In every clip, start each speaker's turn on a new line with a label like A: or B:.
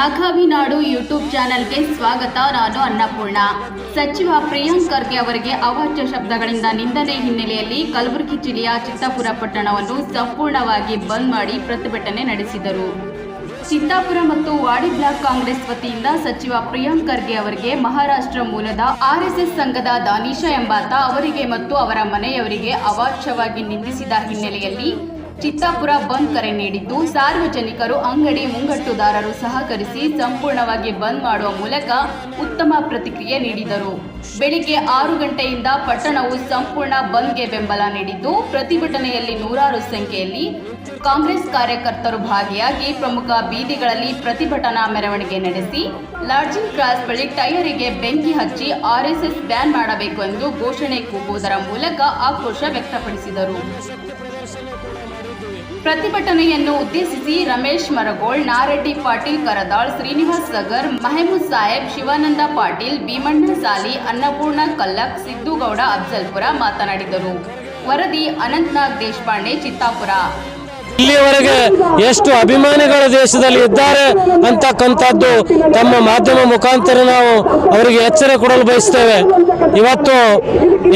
A: ನಾಗಾವಿ ನಾಡು YouTube ಚಾನೆಲ್ಗೆ ಸ್ವಾಗತ. ನಾನು ಅನ್ನಪೂರ್ಣ. ಸಚಿವ ಪ್ರಿಯಾಂಕ್ ಖರ್ಗೆ ಅವರಿಗೆ ಅವಾಚ್ಯ ಶಬ್ದಗಳಿಂದ ನಿಂದನೆ ಹಿನ್ನೆಲೆಯಲ್ಲಿ ಕಲಬುರಗಿ ಜಿಲ್ಲೆಯ ಚಿತ್ತಾಪುರ ಪಟ್ಟಣವನ್ನು ಸಂಪೂರ್ಣವಾಗಿ ಬಂದ್ ಮಾಡಿ ಪ್ರತಿಭಟನೆ ನಡೆಸಿದರು. ಚಿತ್ತಾಪುರ ಮತ್ತು ವಾಡಿ ಬ್ಲಾಕ್ ಕಾಂಗ್ರೆಸ್ ವತಿಯಿಂದ ಸಚಿವ ಪ್ರಿಯಾಂಕ್ ಖರ್ಗೆ ಅವರಿಗೆ ಮಹಾರಾಷ್ಟ್ರ ಮೂಲದ RSS ಸಂಘದ ದಾನಿಶ ಎಂಬಾತ ಅವರಿಗೆ ಮತ್ತು ಅವರ ಮನೆಯವರಿಗೆ ಅವಾಚ್ಯವಾಗಿ ನಿಂದಿಸಿದ ಹಿನ್ನೆಲೆಯಲ್ಲಿ ಚಿತ್ತಾಪುರ ಬಂದ್ ಕರೆ ನೀಡಿದ್ದು, ಸಾರ್ವಜನಿಕರು ಅಂಗಡಿ ಮುಂಗಟ್ಟುದಾರರು ಸಹಕರಿಸಿ ಸಂಪೂರ್ಣವಾಗಿ ಬಂದ್ ಮಾಡುವ ಮೂಲಕ ಉತ್ತಮ ಪ್ರತಿಕ್ರಿಯೆ ನೀಡಿದರು. ಬೆಳಿಗ್ಗೆ 6 ಗಂಟೆಯಿಂದ ಪಟ್ಟಣವು ಸಂಪೂರ್ಣ ಬಂದ್ಗೆ ಬೆಂಬಲ ನೀಡಿದ್ದು, ಪ್ರತಿಭಟನೆಯಲ್ಲಿ ನೂರಾರು ಸಂಖ್ಯೆಯಲ್ಲಿ ಕಾಂಗ್ರೆಸ್ ಕಾರ್ಯಕರ್ತರು ಭಾಗಿಯಾಗಿ ಪ್ರಮುಖ ಬೀದಿಗಳಲ್ಲಿ ಪ್ರತಿಭಟನಾ ಮೆರವಣಿಗೆ ನಡೆಸಿ ಲಾಡ್ಜಿಂಗ್ ಕ್ರಾಸ್ ಬಳಿ ಟೈರಿಗೆ ಬೆಂಕಿ ಹಚ್ಚಿ RSS ಬ್ಯಾನ್ ಮಾಡಬೇಕು ಎಂದು ಘೋಷಣೆ ಕೂಗುವುದರ ಮೂಲಕ ಆಕ್ರೋಶ ವ್ಯಕ್ತಪಡಿಸಿದರು. ಪ್ರತಿಭಟನೆಯನ್ನು ಉದ್ದೇಶಿಸಿ ರಮೇಶ್ ಮರಗೋಳ್, ನಾರೆಡ್ಡಿ ಪಾಟೀಲ್ ಕರದಾಳ್, ಶ್ರೀನಿವಾಸ್ ಸಗರ್, ಮಹಮೂದ್ ಸಾಹೇಬ್, ಶಿವಾನಂದ ಪಾಟೀಲ್, ಭೀಮಣ್ಣ ಸಾಲಿ, ಅನ್ನಪೂರ್ಣ ಕಲ್ಲಕ್, ಸಿದ್ದುಗೌಡ ಅಫ್ಜಲ್ಪುರ ಮಾತನಾಡಿದರು. ವರದಿ ಅನಂತನಾಗ್ ದೇಶಪಾಂಡೆ, ಚಿತ್ತಾಪುರ.
B: ಇಲ್ಲಿಯವರೆಗೆ ಎಷ್ಟು ಅಭಿಮಾನಿಗಳು ದೇಶದಲ್ಲಿ ಇದ್ದಾರೆ ಅಂತಕ್ಕಂಥದ್ದು ತಮ್ಮ ಮಾಧ್ಯಮ ಮುಖಾಂತರ ನಾವು ಅವರಿಗೆ ಎಚ್ಚರ ಕೊಡಲು ಬಯಸ್ತೇವೆ. ಇವತ್ತು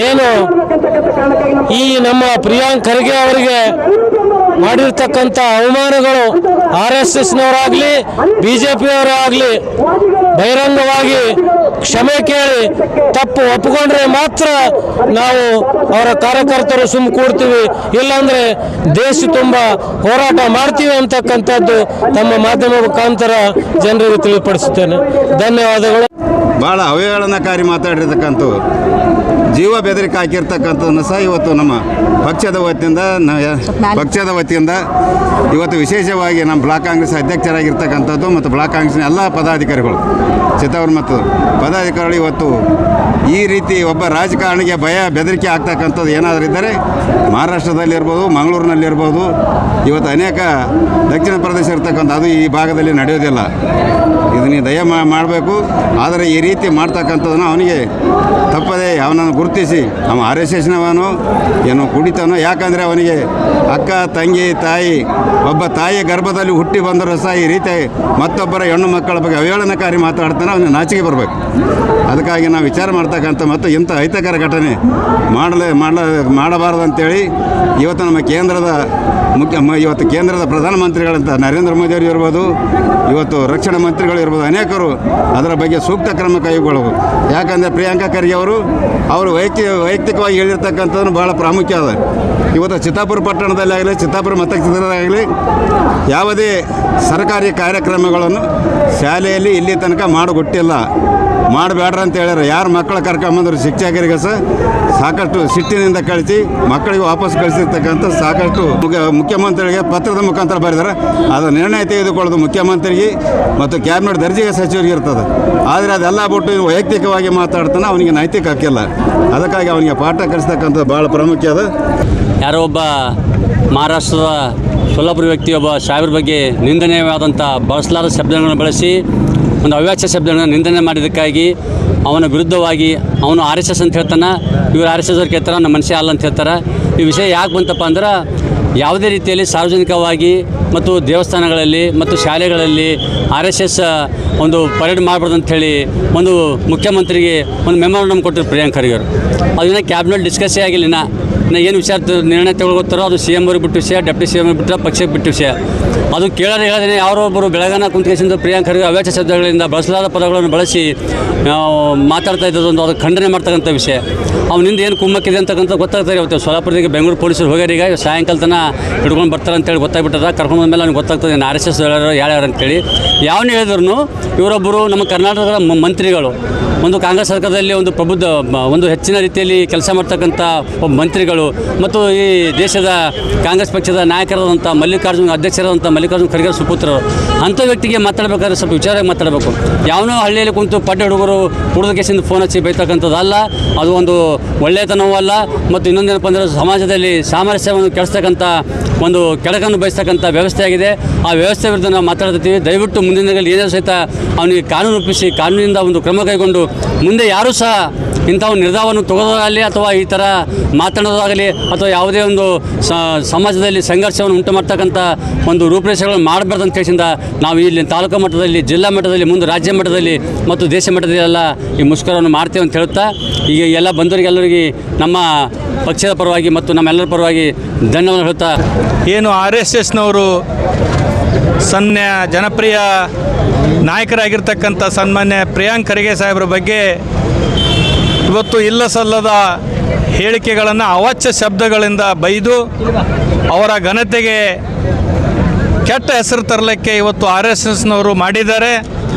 B: ಏನು ಈ ನಮ್ಮ ಪ್ರಿಯಾಂಕ್ ಖರ್ಗೆ ಅವರಿಗೆ ಮಾಡಿರ್ತಕ್ಕಂಥ ಅವಮಾನಗಳು RSSನವರಾಗಲಿ BJPಯವರಾಗಲಿ ಬಹಿರಂಗವಾಗಿ ಕ್ಷಮೆ ಕೇಳಿ ತಪ್ಪು ಒಪ್ಪಿಕೊಂಡ್ರೆ ಮಾತ್ರ ನಾವು ಅವರ ಕಾರ್ಯಕರ್ತರು ಸುಮ್ಮ ಕೂಡ್ತೀವಿ, ಇಲ್ಲಾಂದ್ರೆ ದೇಶ ತುಂಬ ಹೋರಾಟ ಮಾಡ್ತೀವಿ ಅಂತಕ್ಕಂಥದ್ದು ತಮ್ಮ ಮಾಧ್ಯಮ ಮುಖಾಂತರ ಜನರಿಗೆ ತಿಳಿಪಡಿಸುತ್ತೇನೆ. ಧನ್ಯವಾದಗಳು.
C: ಭಾಳ ಅವಹೇಳನಕಾರಿ ಮಾತಾಡಿರ್ತಕ್ಕಂಥ ಜೀವ ಬೆದರಿಕೆ ಹಾಕಿರ್ತಕ್ಕಂಥದ್ದನ್ನು ಸಹ ಇವತ್ತು ನಮ್ಮ ಪಕ್ಷದ ವತಿಯಿಂದ ಇವತ್ತು ವಿಶೇಷವಾಗಿ ನಮ್ಮ ಬ್ಲಾಕ್ ಕಾಂಗ್ರೆಸ್ ಅಧ್ಯಕ್ಷರಾಗಿರ್ತಕ್ಕಂಥದ್ದು ಮತ್ತು ಬ್ಲಾಕ್ ಕಾಂಗ್ರೆಸ್ನ ಎಲ್ಲ ಪದಾಧಿಕಾರಿಗಳು, ಚಿತ್ತಾಪುರ ಮತ್ತು ಪದಾಧಿಕಾರಿಗಳು ಇವತ್ತು ಈ ರೀತಿ ಒಬ್ಬ ರಾಜಕಾರಣಿಗೆ ಭಯ ಬೆದರಿಕೆ ಆಗ್ತಕ್ಕಂಥದ್ದು ಏನಾದರೂ ಇದ್ದರೆ ಮಹಾರಾಷ್ಟ್ರದಲ್ಲಿರ್ಬೋದು, ಮಂಗಳೂರಿನಲ್ಲಿರ್ಬೋದು, ಇವತ್ತು ಅನೇಕ ದಕ್ಷಿಣ ಪ್ರದೇಶ ಇರ್ತಕ್ಕಂಥ ಅದು ಈ ಭಾಗದಲ್ಲಿ ನಡೆಯೋದಿಲ್ಲ. ಇದನ್ನು ದಯ ಮಾಡಬೇಕು. ಆದರೆ ಈ ರೀತಿ ಮಾಡ್ತಕ್ಕಂಥದ್ದನ್ನು ಅವನಿಗೆ ತಪ್ಪದೆ ಅವನನ್ನು ಗುರುತಿಸಿ ಅವ RSSನವನು ಏನು ಕುಡಿತಾನೋ, ಯಾಕಂದರೆ ಅವನಿಗೆ ಅಕ್ಕ, ತಂಗಿ, ತಾಯಿ, ಒಬ್ಬ ತಾಯಿ ಗರ್ಭದಲ್ಲಿ ಹುಟ್ಟಿ ಬಂದರೂ ಸಹ ಈ ರೀತಿ ಮತ್ತೊಬ್ಬರ ಹೆಣ್ಣು ಮಕ್ಕಳ ಬಗ್ಗೆ ಅವಹೇಳನಕಾರಿ ಮಾತಾಡ್ತಾನೆ, ಅವನಿಗೆ ನಾಚಿಕೆ ಬರಬೇಕು. ಅದಕ್ಕಾಗಿ ನಾವು ವಿಚಾರ ಮಾಡ್ತಕ್ಕಂಥ ಮತ್ತು ಇಂಥ ಅಹಿತಕರ ಘಟನೆ ಮಾಡಬಾರ್ದು ಅಂತೇಳಿ ಇವತ್ತು ನಮ್ಮ ಇವತ್ತು ಕೇಂದ್ರದ ಪ್ರಧಾನಮಂತ್ರಿಗಳಂತ ನರೇಂದ್ರ ಮೋದಿಯವರು ಇರ್ಬೋದು, ಇವತ್ತು ರಕ್ಷಣಾ ಮಂತ್ರಿಗಳು ಇರ್ಬೋದು, ಅನೇಕರು ಅದರ ಬಗ್ಗೆ ಸೂಕ್ತ ಕ್ರಮ ಕೈಗೊಳ್ಳಬೇಕು. ಯಾಕಂದರೆ ಪ್ರಿಯಾಂಕ ಖರ್ಗೆ ಅವರು ವೈಯಕ್ತಿಕವಾಗಿ ಹೇಳಿರ್ತಕ್ಕಂಥದ್ದು ಭಾಳ ಪ್ರಾಮುಖ್ಯ ಅದ. ಇವತ್ತು ಚಿತ್ತಾಪುರ ಪಟ್ಟಣದಲ್ಲಿ ಆಗಲಿ, ಚಿತ್ತಾಪುರ ಮತಕ್ಷೇತ್ರದಾಗಲಿ ಯಾವುದೇ ಸರ್ಕಾರಿ ಕಾರ್ಯಕ್ರಮಗಳನ್ನು ಶಾಲೆಯಲ್ಲಿ ಇಲ್ಲಿ ತನಕ ಮಾಡಿಕೊಟ್ಟಿಲ್ಲ, ಮಾಡಬೇಡ್ರ ಅಂತ ಹೇಳ್ಯಾರ. ಯಾರು ಮಕ್ಕಳ ಕರ್ಕೊಂಬಂದ್ರು ಶಿಕ್ಷಕರಿಗೆ ಸಹ ಸಾಕಷ್ಟು ಸಿಟ್ಟಿನಿಂದ ಕಳಿಸಿ ಮಕ್ಕಳಿಗೆ ವಾಪಸ್ ಕಳಿಸಿರ್ತಕ್ಕಂಥ ಸಾಕಷ್ಟು ಮುಖ್ಯಮಂತ್ರಿಗೆ ಪತ್ರದ ಮುಖಾಂತರ ಬರೆದಾರೆ. ಅದು ನಿರ್ಣಯ ತೆಗೆದುಕೊಳ್ಳೋದು ಮುಖ್ಯಮಂತ್ರಿಗೆ ಮತ್ತು ಕ್ಯಾಬಿನೆಟ್ ದರ್ಜೆಗೆ ಸಚಿವರಿಗೆ ಇರ್ತದೆ. ಆದರೆ ಅದೆಲ್ಲ ಬಿಟ್ಟು ವೈಯಕ್ತಿಕವಾಗಿ ಮಾತಾಡ್ತಾನೆ, ಅವನಿಗೆ ನೈತಿಕ ಹಕ್ಕಿಲ್ಲ. ಅದಕ್ಕಾಗಿ ಅವನಿಗೆ ಪಾಠ ಕಲಿಸ್ತಕ್ಕಂಥದ್ದು ಭಾಳ ಪ್ರಾಮುಖ್ಯ ಅದ.
D: ಯಾರೋ ಒಬ್ಬ ಮಹಾರಾಷ್ಟ್ರದ ಸೊಲ್ಲಾಪುರ ವ್ಯಕ್ತಿ ಒಬ್ಬ ಸಾಹೇಬ್ರ ಬಗ್ಗೆ ನಿಂದನೆಯಾದಂಥ ಬಳಸಲಾದ ಶಬ್ದಗಳನ್ನು ಬಳಸಿ ಒಂದು ಅವ್ಯಾಚ್ಯ ಶಬ್ದಗಳನ್ನು ನಿಂದನೆ ಮಾಡಿದ್ದಕ್ಕಾಗಿ ಅವನ ವಿರುದ್ಧವಾಗಿ ಅವನು RSS ಅಂತ ಹೇಳ್ತಾನೆ, ಇವರು RSS ಅವ್ರು ಕೇಳ್ತಾರೆ, ನಮ್ಮ ಮನುಷ್ಯ ಅಲ್ಲ ಅಂತ ಹೇಳ್ತಾರೆ. ಈ ವಿಷಯ ಯಾಕೆ ಬಂತಪ್ಪ ಅಂದ್ರೆ, ಯಾವುದೇ ರೀತಿಯಲ್ಲಿ ಸಾರ್ವಜನಿಕವಾಗಿ ಮತ್ತು ದೇವಸ್ಥಾನಗಳಲ್ಲಿ ಮತ್ತು ಶಾಲೆಗಳಲ್ಲಿ RSS ಒಂದು ಪರೇಡ್ ಮಾಡಬಾರ್ದು ಅಂಥೇಳಿ ಒಂದು ಮುಖ್ಯಮಂತ್ರಿಗೆ ಒಂದು ಮೆಮೊರಂಡಮ್ ಕೊಟ್ಟರು ಪ್ರಿಯಾಂಕ್ ಖರ್ಗೆ ಅವರು. ಅದನ್ನ ಕ್ಯಾಬಿನೆಟ್ ಡಿಸ್ಕಸ್ಸೇ ಆಗಿಲ್ಲ. ಇನ್ನು ಏನು ವಿಚಾರ ನಿರ್ಣಯ ತಗೊಳ್ತಾರೋ ಅದು CM ಅವ್ರಿಗೆ ಬಿಟ್ಟು ವಿಷಯ, ಡೆಪ್ಟಿ CM ಅವ್ರಿಗೆ ಬಿಟ್ಟರೆ ಪಕ್ಷಕ್ಕೆ ಬಿಟ್ಟು ವಿಷಯ. ಅದು ಕೇಳೋರು ಹೇಳಿದ್ರೆ ಯಾರೊಬ್ಬರು ಬೆಳಗಾನ ಕುಂತ್ಕೇಸಿಂದ ಪ್ರಿಯಾಂಕ್ ಖರ್ಗೆ ಅವ್ಯಾಚ್ಯ ಶಬ್ದಗಳಿಂದ ಬಳಸಲಾದ ಪದಗಳನ್ನು ಬಳಸಿ ಮಾತಾಡ್ತಾ ಇದ್ದದೊಂದು ಅದು ಖಂಡನೆ ಮಾಡ್ತಕ್ಕಂಥ ವಿಷಯ. ಅವನಿಂದ ಏನು ಕುಮ್ಮಕ್ಕಿದೆ ಅಂತಕ್ಕಂಥ ಗೊತ್ತಾಗ್ತಾರೆ. ಇವತ್ತು ಸೊಲ್ಲಾಪುರದಿಗೆ ಬೆಂಗಳೂರು ಪೊಲೀಸರು ಹೋಗ್ಯಾರ. ಈಗ ಸಾಯಂಕಾಲ ತನಕ ಹಿಡ್ಕೊಂಡು ಬರ್ತಾರೆ ಅಂತೇಳಿ ಗೊತ್ತಾಗ್ಬಿಟ್ಟದ. ಕರ್ಕೊಂಡು ಬಂದಮೇಲೆ ಅವ್ನಿಗೆ ಗೊತ್ತಾಗ್ತದೆ RSS ಯಾರ್ಯಾರು ಅಂತೇಳಿ. ಯಾವನ್ನ ಹೇಳಿದ್ರು ಇವರೊಬ್ಬರು ನಮ್ಮ ಕರ್ನಾಟಕದ ಮಂತ್ರಿಗಳು, ಒಂದು ಕಾಂಗ್ರೆಸ್ ಸರ್ಕಾರದಲ್ಲಿ ಒಂದು ಹೆಚ್ಚಿನ ರೀತಿಯಲ್ಲಿ ಕೆಲಸ ಮಾಡ್ತಕ್ಕಂಥ ಒಬ್ಬ ಮಂತ್ರಿಗಳು ಮತ್ತು ಈ ದೇಶದ ಕಾಂಗ್ರೆಸ್ ಪಕ್ಷದ ನಾಯಕರಾದಂಥ ಅಧ್ಯಕ್ಷರಾದಂಥ ಮಲ್ಲಿಕಾರ್ಜುನ ಖರ್ಗೆ ಸುಪುತ್ರರು, ಅಂಥ ವ್ಯಕ್ತಿಗೆ ಮಾತಾಡಬೇಕಾದ್ರೆ ಸ್ವಲ್ಪ ವಿಚಾರವಾಗಿ ಮಾತಾಡಬೇಕು. ಯಾವನೋ ಹಳ್ಳಿಯಲ್ಲಿ ಕುಂತು ಪಡ್ಡೆ ಹುಡುಗರು ಕುಡಿದ ಕೇಸಿಂದ ಫೋನ್ ಹಚ್ಚಿ ಬೈತಕ್ಕಂಥದ್ದು ಅಲ್ಲ. ಅದು ಒಂದು ಒಳ್ಳೆಯತನವೂ ಅಲ್ಲ. ಮತ್ತು ಇನ್ನೊಂದೇನಪ್ಪ ಅಂದರೆ ಸಮಾಜದಲ್ಲಿ ಸಾಮರಸ್ಯವನ್ನು ಕೆಡಿಸ್ತಕ್ಕಂಥ ಒಂದು ಕೆಳಕನ್ನು ಬಯಸ್ತಕ್ಕಂಥ ವ್ಯವಸ್ಥೆ ಆಗಿದೆ. ಆ ವ್ಯವಸ್ಥೆ ವಿರುದ್ಧ ನಾವು ಮಾತಾಡ್ತೀವಿ. ದಯವಿಟ್ಟು ಮುಂದಿನ ದಿನಗಳಲ್ಲಿ ಏನಾದರೂ ಸಹಿತ ಅವನಿಗೆ ಕಾನೂನು ರೂಪಿಸಿ ಕಾನೂನಿನಿಂದ ಒಂದು ಕ್ರಮ ಕೈಗೊಂಡು ಮುಂದೆ ಯಾರೂ ಸಹ ಇಂಥ ಒಂದು ನಿರ್ಧಾರವನ್ನು ತಗೊಳ್ಳೋದಾಗಲಿ ಅಥವಾ ಈ ಥರ ಮಾತನಾಡೋದಾಗಲಿ ಅಥವಾ ಯಾವುದೇ ಒಂದು ಸಮಾಜದಲ್ಲಿ ಸಂಘರ್ಷವನ್ನು ಉಂಟು ಮಾಡ್ತಕ್ಕಂಥ ಒಂದು ರೂಪರೇಷೆಗಳನ್ನು ಮಾಡಬಾರ್ದು ಅಂತ ಹೇಳಿಸಿಂದ ನಾವು ಇಲ್ಲಿ ತಾಲೂಕು ಮಟ್ಟದಲ್ಲಿ, ಜಿಲ್ಲಾ ಮಟ್ಟದಲ್ಲಿ, ಮುಂದೆ ರಾಜ್ಯ ಮಟ್ಟದಲ್ಲಿ ಮತ್ತು ದೇಶ ಮಟ್ಟದಲ್ಲೆಲ್ಲ ಈ ಮುಷ್ಕರವನ್ನು ಮಾಡ್ತೇವೆ ಅಂತ ಹೇಳುತ್ತಾ ಈಗ ಎಲ್ಲ ಬಂದವರಿಗೆಲ್ಲರಿಗೆ ನಮ್ಮ ಪಕ್ಷದ ಪರವಾಗಿ ಮತ್ತು ನಮ್ಮೆಲ್ಲರ ಪರವಾಗಿ ಧನ್ಯವಾದ ಹೇಳ್ತಾ,
E: ಏನು RSSನವರು ಸನ್ಮಾನ್ಯ ಜನಪ್ರಿಯ ನಾಯಕರಾಗಿರ್ತಕ್ಕಂಥ ಸನ್ಮಾನ್ಯ ಪ್ರಿಯಾಂಕ್ ಖರ್ಗೆ ಸಾಹೇಬ್ರ ಬಗ್ಗೆ ಇವತ್ತು ಇಲ್ಲ ಸಲ್ಲದ ಹೇಳಿಕೆಗಳನ್ನು ಅವಾಚ್ಯ ಶಬ್ದಗಳಿಂದ ಬೈದು ಅವರ ಘನತೆಗೆ ಕೆಟ್ಟ ಹೆಸರು ತರಲಿಕ್ಕೆ ಇವತ್ತು RSSನವರು ಮಾಡಿದ್ದಾರೆ.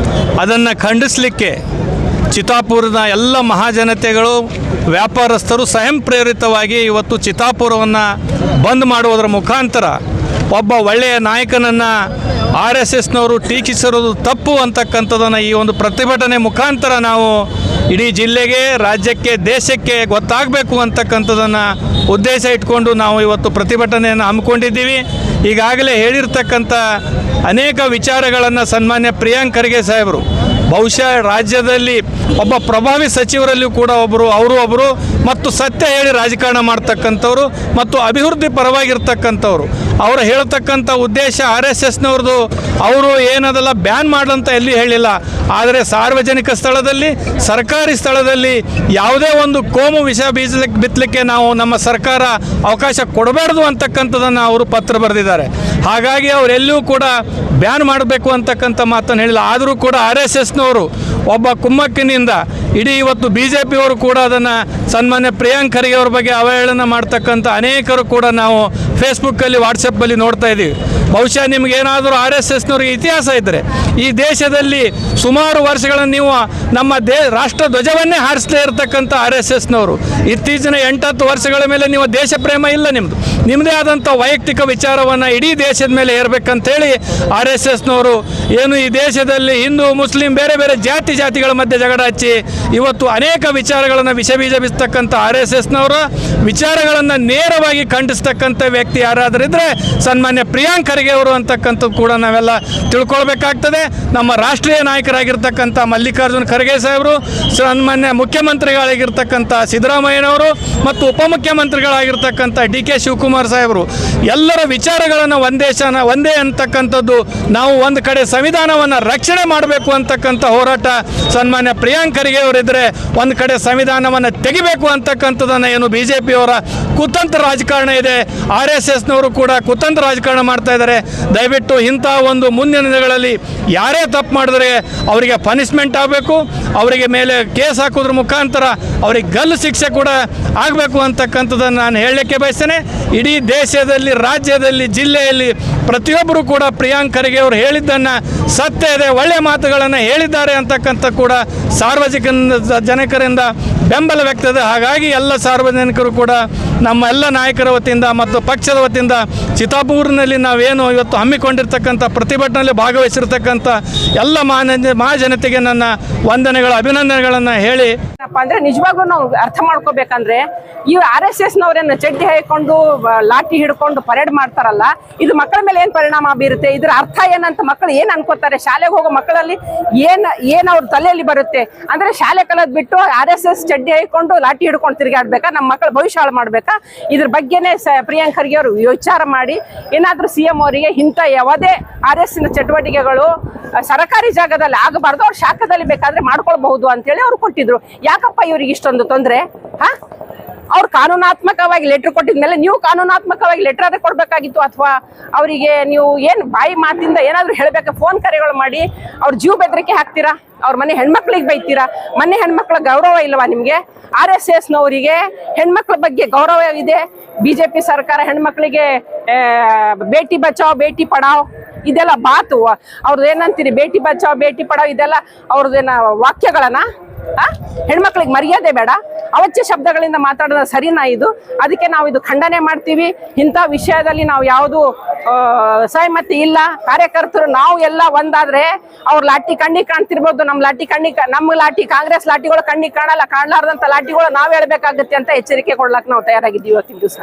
E: ಅದನ್ನು ಖಂಡಿಸಲಿಕ್ಕೆ ಚಿತ್ತಾಪುರದ ಎಲ್ಲ ಮಹಾಜನತೆಗಳು, ವ್ಯಾಪಾರಸ್ಥರು ಸ್ವಯಂ ಪ್ರೇರಿತವಾಗಿ ಇವತ್ತು ಚಿತ್ತಾಪುರವನ್ನು ಬಂದ್ ಮಾಡುವುದರ ಮುಖಾಂತರ ಒಬ್ಬ ಒಳ್ಳೆಯ ನಾಯಕನನ್ನು RSSನವರು ಟೀಕಿಸಿರೋದು ತಪ್ಪು ಅಂತಕ್ಕಂಥದ್ದನ್ನು ಈ ಒಂದು ಪ್ರತಿಭಟನೆ ಮುಖಾಂತರ ನಾವು ಇಡೀ ಜಿಲ್ಲೆಗೆ, ರಾಜ್ಯಕ್ಕೆ, ದೇಶಕ್ಕೆ ಗೊತ್ತಾಗಬೇಕು ಅಂತಕ್ಕಂಥದ್ದನ್ನು ಉದ್ದೇಶ ಇಟ್ಕೊಂಡು ನಾವು ಇವತ್ತು ಪ್ರತಿಭಟನೆಯನ್ನು ಹಮ್ಮಿಕೊಂಡಿದ್ದೀವಿ. ಈಗಾಗಲೇ ಹೇಳಿರ್ತಕ್ಕಂಥ ಅನೇಕ ವಿಚಾರಗಳನ್ನು ಸನ್ಮಾನ್ಯ ಪ್ರಿಯಾಂಕ್ ಖರ್ಗೆ ಸಾಹೇಬರು ಬಹುಶಃ ರಾಜ್ಯದಲ್ಲಿ ಒಬ್ಬ ಪ್ರಭಾವಿ ಸಚಿವರಲ್ಲಿಯೂ ಕೂಡ ಒಬ್ಬರು ಮತ್ತು ಸತ್ಯ ಹೇಳಿ ರಾಜಕಾರಣ ಮಾಡ್ತಕ್ಕಂಥವ್ರು ಮತ್ತು ಅಭಿವೃದ್ಧಿ ಪರವಾಗಿರ್ತಕ್ಕಂಥವ್ರು. ಅವರು ಹೇಳ್ತಕ್ಕಂಥ ಉದ್ದೇಶ RSSನವ್ರದ್ದು ಅವರು ಏನದಲ್ಲ ಬ್ಯಾನ್ ಮಾಡಂತ ಎಲ್ಲಿ ಹೇಳಿಲ್ಲ. ಆದರೆ ಸಾರ್ವಜನಿಕ ಸ್ಥಳದಲ್ಲಿ, ಸರ್ಕಾರಿ ಸ್ಥಳದಲ್ಲಿ ಯಾವುದೇ ಒಂದು ಕೋಮು ವಿಷ ಬಿತ್ತಲಿಕ್ಕೆ ನಾವು ನಮ್ಮ ಸರ್ಕಾರ ಅವಕಾಶ ಕೊಡಬಾರ್ದು ಅಂತಕ್ಕಂಥದ್ದನ್ನು ಅವರು ಪತ್ರ ಬರೆದಿದ್ದಾರೆ. ಹಾಗಾಗಿ ಅವರೆಲ್ಲೂ ಕೂಡ ಬ್ಯಾನ್ ಮಾಡಬೇಕು ಅಂತಕ್ಕಂಥ ಮಾತನ್ನು ಹೇಳಿಲ್ಲ. ಆದರೂ ಕೂಡ RSSನವರು ಒಬ್ಬ ಕುಮ್ಮಕ್ಕಿನಿಂದ ಇಡೀ ಇವತ್ತು BJPಯವರು ಕೂಡ ಅದನ್ನು ಸನ್ಮಾನ್ಯ ಪ್ರಿಯಾಂಕ್ ಖರ್ಗೆ ಅವ್ರ ಬಗ್ಗೆ ಅವಹೇಳನ ಮಾಡ್ತಕ್ಕಂಥ ಅನೇಕರು ಕೂಡ ನಾವು ಫೇಸ್ಬುಕ್ಕಲ್ಲಿ, ವಾಟ್ಸಪ್ಪಲ್ಲಿ ನೋಡ್ತಾ ಇದ್ದೀವಿ. ಬಹುಶಃ ನಿಮಗೇನಾದರೂ RSSನವ್ರಿಗೆ ಇತಿಹಾಸ ಇದ್ದರೆ ಈ ದೇಶದಲ್ಲಿ ಸುಮಾರು ವರ್ಷಗಳನ್ನು ನೀವು ನಮ್ಮ ರಾಷ್ಟ್ರ ಧ್ವಜವನ್ನೇ ಹಾರಿಸದೇ ಇರತಕ್ಕಂಥ RSSನವರು ಇತ್ತೀಚಿನ 8-10 ವರ್ಷಗಳ ಮೇಲೆ ನೀವು ದೇಶ ಪ್ರೇಮ ಇಲ್ಲ, ನಿಮ್ಮದೇ ಆದಂಥ ವೈಯಕ್ತಿಕ ವಿಚಾರವನ್ನು ಇಡೀ ದೇಶದ ಮೇಲೆ ಏರಬೇಕಂತೇಳಿ RSSನವರು ಏನು ಈ ದೇಶದಲ್ಲಿ ಹಿಂದೂ, ಮುಸ್ಲಿಂ, ಬೇರೆ ಬೇರೆ ಜಾತಿಗಳ ಮಧ್ಯೆ ಜಗಳ ಹಚ್ಚಿ ಇವತ್ತು ಅನೇಕ ವಿಚಾರಗಳನ್ನು ವಿಷಬೀಜ ಬಿಸ್ತಕ್ಕಂಥ RSSನವರ ವಿಚಾರಗಳನ್ನು ನೇರವಾಗಿ ಖಂಡಿಸ್ತಕ್ಕಂಥ ವ್ಯಕ್ತಿ ಯಾರಾದರಿದ್ದರೆ ಸನ್ಮಾನ್ಯ ಪ್ರಿಯಾಂಕ್ ಖರ್ಗೆ ಅವರು ಅಂತಕ್ಕಂಥದ್ದು ಕೂಡ ನಾವೆಲ್ಲ ತಿಳ್ಕೊಳ್ಬೇಕಾಗ್ತದೆ. ನಮ್ಮ ರಾಷ್ಟ್ರೀಯ ನಾಯಕರಾಗಿರ್ತಕ್ಕಂಥ ಮಲ್ಲಿಕಾರ್ಜುನ್ ಖರ್ಗೆ ಸಾಹೇಬರು, ಸನ್ಮಾನ್ಯ ಮುಖ್ಯಮಂತ್ರಿಗಳಾಗಿರ್ತಕ್ಕಂಥ ಸಿದ್ದರಾಮಯ್ಯನವರು ಮತ್ತು ಉಪಮುಖ್ಯಮಂತ್ರಿಗಳಾಗಿರ್ತಕ್ಕಂಥ DK ಶಿವಕುಮಾರ್ ಸಾಹೇಬರು ಎಲ್ಲರ ವಿಚಾರಗಳನ್ನು ಒಂದೇ ಅಂತಕ್ಕಂಥದ್ದು. ನಾವು ಒಂದು ಕಡೆ ಸಂವಿಧಾನವನ್ನು ರಕ್ಷಣೆ ಮಾಡಬೇಕು ಅಂತಕ್ಕಂಥ ಹೋರಾಟ ಸನ್ಮಾನ್ಯ ಪ್ರಿಯಾಂಕ್ ಖರ್ಗೆ ಅವರಿದ್ದರೆ, ಒಂದು ಕಡೆ ಸಂವಿಧಾನವನ್ನು ತೆಗಿಬೇಕು ಅಂತಕ್ಕಂಥದ್ದನ್ನು ಏನು BJPಯವರ ಕುತಂತ್ರ ರಾಜಕಾರಣ ಇದೆ, RSSನವರು ಕೂಡ ಕುತಂತ್ರ ರಾಜಕಾರಣ ಮಾಡ್ತಾ ಇದ್ದಾರೆ. ದಯವಿಟ್ಟು ಇಂಥ ಒಂದು ಮುಂದಿನ ದಿನಗಳಲ್ಲಿ ಯಾರೇ ತಪ್ಪು ಮಾಡಿದ್ರೆ ಅವರಿಗೆ ಪನಿಷ್ಮೆಂಟ್ ಆಗಬೇಕು, ಅವರಿಗೆ ಮೇಲೆ ಕೇಸ್ ಹಾಕೋದ್ರ ಮುಖಾಂತರ ಅವರಿಗೆ ಗಲ್ಲು ಶಿಕ್ಷೆ ಕೂಡ ಆಗಬೇಕು ಅಂತಕ್ಕಂಥದ್ದನ್ನು ನಾನು ಹೇಳಲಿಕ್ಕೆ ಬಯಸ್ತೇನೆ. ಇಡೀ ದೇಶದಲ್ಲಿ, ರಾಜ್ಯದಲ್ಲಿ, ಜಿಲ್ಲೆಯಲ್ಲಿ ಪ್ರತಿಯೊಬ್ಬರು ಕೂಡ ಪ್ರಿಯಾಂಕ್ ಖರ್ಗೆ ಅವರು ಹೇಳಿದ್ದನ್ನು ಸತ್ಯ ಇದೆ, ಒಳ್ಳೆಯ ಮಾತುಗಳನ್ನು ಹೇಳಿದ್ದಾರೆ ಅಂತಕ್ಕಂಥ ಕೂಡ ಸಾರ್ವಜನಿಕ ಜನಕರಿಂದ ಬೆಂಬಲ ವ್ಯಕ್ತದೆ. ಹಾಗಾಗಿ ಎಲ್ಲ ಸಾರ್ವಜನಿಕರು ಕೂಡ ನಮ್ಮ ಎಲ್ಲ ನಾಯಕರ ವತಿಯಿಂದ ಮತ್ತು ಪಕ್ಷದ ವತಿಯಿಂದ ಚಿತ್ತಾಪುರಿನಲ್ಲಿ ನಾವೇನು ಇವತ್ತು ಹಮ್ಮಿಕೊಂಡಿರ್ತಕ್ಕಂಥ ಪ್ರತಿಭಟನೆಯಲ್ಲಿ ಭಾಗವಹಿಸಿರ್ತಕ್ಕಂಥ ಎಲ್ಲ ಮಹಾಜನತೆಗೆ ನನ್ನ ವಂದನೆಗಳು, ಅಭಿನಂದನೆಗಳನ್ನು ಹೇಳಿ
F: ಅಂದ್ರೆ ನಿಜವಾಗ್ಲೂ ನಾವು ಅರ್ಥ ಮಾಡ್ಕೋಬೇಕಂದ್ರೆ ಈ RSSನವರೇನು ಚಡ್ಡಿ ಹಾಕೊಂಡು ಲಾಠಿ ಹಿಡ್ಕೊಂಡು ಪರೇಡ್ ಮಾಡ್ತಾರಲ್ಲ, ಇದು ಮಕ್ಕಳ ಮೇಲೆ ಏನ್ ಪರಿಣಾಮ ಬೀರುತ್ತೆ? ಇದ್ರ ಅರ್ಥ ಏನಂತ ಮಕ್ಕಳು ಏನ್ ಅನ್ಕೋತಾರೆ? ಶಾಲೆಗೆ ಹೋಗೋ ಮಕ್ಕಳಲ್ಲಿ ಏನ್ ಅವ್ರ ತಲೆಯಲ್ಲಿ ಬರುತ್ತೆ ಅಂದ್ರೆ ಶಾಲೆ ಕಲದ್ ಬಿಟ್ಟು RSS ಚಡ್ಡಿ ಹಾಕೊಂಡು ಲಾಠಿ ಹಿಡ್ಕೊಂಡು ತಿರುಗಾಡ್ಬೇಕಾ? ನಮ್ಮ ಮಕ್ಕಳ ಭವಿಷ್ಯ ಹಾಳು ಮಾಡ್ಬೇಕಾ? ಇದ್ರ ಬಗ್ಗೆನೇ ಪ್ರಿಯಾಂಕ್ ಖರ್ಗೆ ಅವರು ವಿಚಾರ ಮಾಡಿ ಏನಾದ್ರೂ CM ಅವರಿಗೆ ಇಂಥ ಯಾವುದೇ RSSನ ಚಟುವಟಿಕೆಗಳು ಸರ್ಕಾರಿ ಜಾಗದಲ್ಲಿ ಆಗಬಾರ್ದು, ಅವ್ರ ಶಾಖದಲ್ಲಿ ಬೇಕಾದ್ರೆ ಮಾಡ್ಕೊಳ್ಬಹುದು ಅಂತೇಳಿ ಅವ್ರು ಕೊಟ್ಟಿದ್ರು. ಯಾಕಪ್ಪ ಇವ್ರಿಗೆ ಇಷ್ಟೊಂದು ತೊಂದರೆ? ಅವ್ರು ಕಾನೂನಾತ್ಮಕವಾಗಿ ಲೆಟರ್ ಕೊಟ್ಟಿದ್ಮೇಲೆ ನೀವು ಕಾನೂನಾತ್ಮಕವಾಗಿ ಲೆಟರ್ ಅದೇ ಕೊಡಬೇಕಾಗಿತ್ತು, ಅಥವಾ ಅವರಿಗೆ ನೀವು ಏನು ಬಾಯಿ ಮಾತಿಂದ ಏನಾದರೂ ಹೇಳಬೇಕು, ಫೋನ್ ಕರೆಗಳು ಮಾಡಿ ಅವ್ರ ಜೀವ ಬೆದರಿಕೆ ಹಾಕ್ತೀರಾ, ಅವ್ರ ಮನೆ ಹೆಣ್ಮಕ್ಳಿಗೆ ಬೈತೀರಾ? ಮನೆ ಹೆಣ್ಮಕ್ಳ ಗೌರವ ಇಲ್ವಾ ನಿಮಗೆ? RSSನವರಿಗೆ ಹೆಣ್ಮಕ್ಳ ಬಗ್ಗೆ ಗೌರವ ಇದೆ. BJP ಸರ್ಕಾರ ಹೆಣ್ಮಕ್ಳಿಗೆ ಬೇಟಿ ಬಚಾವ್ ಬೇಟಿ ಪಡಾವ್ ಇದೆಲ್ಲ ಬಾತು ಅವ್ರದ್ದು ಏನಂತೀರಿ? ಬೇಟಿ ಬಚಾವ್ ಬೇಟಿ ಪಡಾವ್ ಇದೆಲ್ಲ ಅವ್ರದ್ದೇನ ವಾಕ್ಯಗಳನ್ನ? ಹೆಣ್ಮಕ್ಳಿಗೆ ಮರ್ಯಾದೆ ಬೇಡ? ಅವಾಚ್ಯ ಶಬ್ದಗಳಿಂದ ಮಾತಾಡೋದು ಸರಿನಾ ಇದು? ಅದಕ್ಕೆ ನಾವು ಇದು ಖಂಡನೆ ಮಾಡ್ತೀವಿ. ಇಂಥ ವಿಷಯದಲ್ಲಿ ನಾವು ಯಾವುದು ಸಹಮತಿ ಇಲ್ಲ. ಕಾರ್ಯಕರ್ತರು ನಾವು ಎಲ್ಲ ಒಂದಾದ್ರೆ ಅವ್ರ ಲಾಠಿ ಕಣ್ಣಿಗೆ ಕಾಣ್ತಿರ್ಬೋದು, ನಮ್ಮ ಲಾಠಿ ಕಾಂಗ್ರೆಸ್ ಲಾಠಿಗಳು ಕಣ್ಣಿಗೆ ಕಾಣಲ್ಲ. ಕಾಣಲಾರ್ದಂತ ಲಾಠಿಗಳು ನಾವ್ ಹೇಳ್ಬೇಕಾಗತ್ತೆ ಅಂತ ಎಚ್ಚರಿಕೆ ಕೊಡ್ಲಾಕ್ ನಾವು ತಯಾರಾಗಿದ್ದೀವಿ ಇವತ್ತಿನ ದಿವಸ.